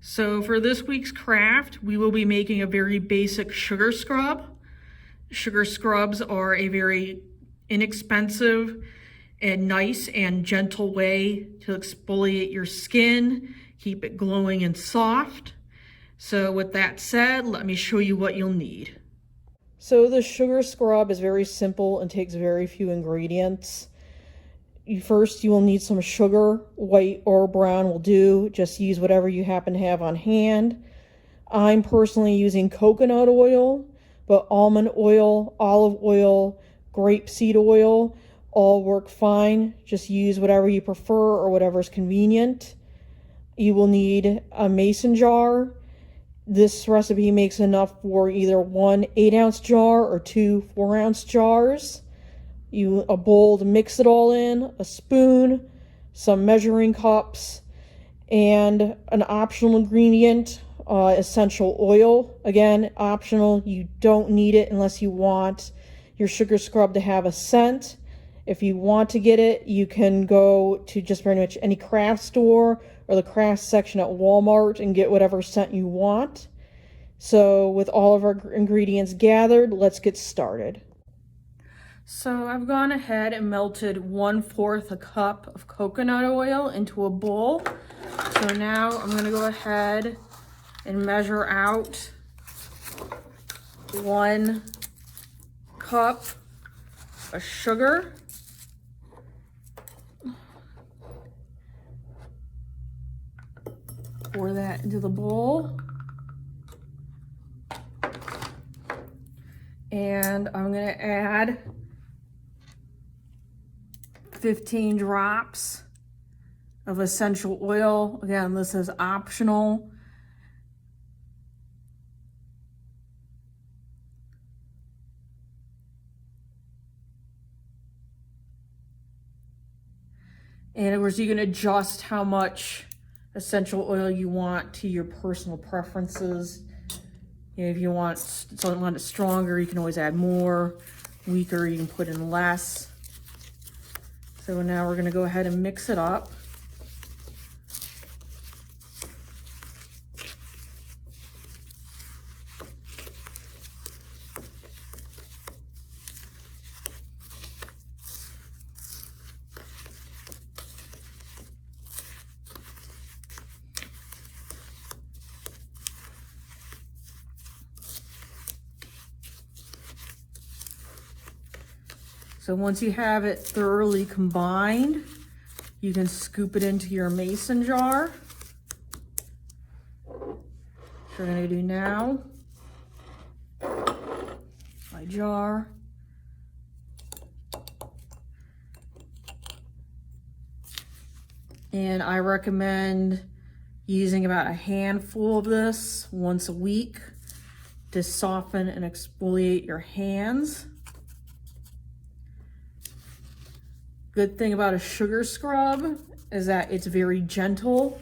So for this week's craft, we will be making a very basic sugar scrub. Sugar scrubs are a very inexpensive and nice and gentle way to exfoliate your skin, keep it glowing and soft. So with that said, let me show you what you'll need. So the sugar scrub is very simple and takes very few ingredients. First, you will need some sugar, white or brown will do. Just use whatever you happen to have on hand. I'm personally using coconut oil, but almond oil, olive oil, grapeseed oil, all work fine. Just use whatever you prefer or whatever is convenient. You will need a mason jar. This recipe makes enough for either one 8-ounce jar or two 4-ounce jars. A bowl to mix it all in, a spoon, some measuring cups, and an optional ingredient, essential oil. Again, optional. You don't need it unless you want your sugar scrub to have a scent. If you want to get it, you can go to just pretty much any craft store or the craft section at Walmart and get whatever scent you want. So with all of our ingredients gathered, let's get started. So I've gone ahead and melted 1/4 a cup of coconut oil into a bowl. So now I'm going to go ahead and measure out 1 cup of sugar. Pour that into the bowl. And I'm going to add 15 drops of essential oil. Again, this is optional. And of course, you can adjust how much essential oil you want to your personal preferences. If you want something stronger, you can always add more. Weaker, you can put in less. So now we're going to go ahead and mix it up. So once you have it thoroughly combined, you can scoop it into your mason jar. So we're going to do now. My jar. And I recommend using about a handful of this once a week to soften and exfoliate your hands. Good thing about a sugar scrub is that it's very gentle.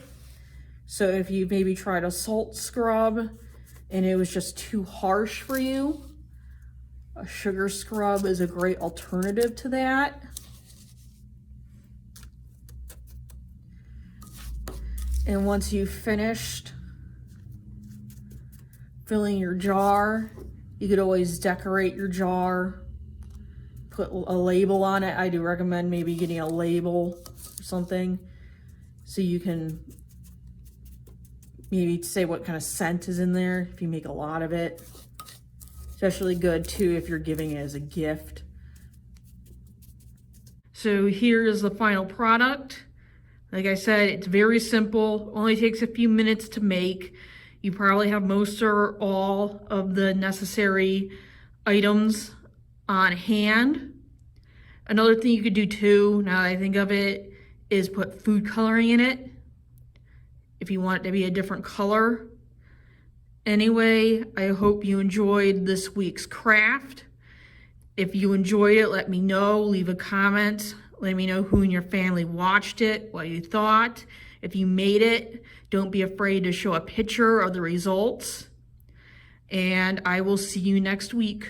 So if you maybe tried a salt scrub and it was just too harsh for you, a sugar scrub is a great alternative to that. And once you've finished filling your jar, you could always decorate your jar. Put a label on it. I do recommend maybe getting a label or something so you can maybe say what kind of scent is in there if you make a lot of it. Especially good too if you're giving it as a gift. So here is the final product. Like I said, it's very simple, only takes a few minutes to make. You probably have most or all of the necessary items on hand. Another thing you could do too, now that I think of it, is put food coloring in it if you want it to be a different color. Anyway, I hope you enjoyed this week's craft. If you enjoyed it, let me know, leave a comment. Let me know who in your family watched it, what you thought. If you made it, don't be afraid to show a picture of the results. And I will see you next week.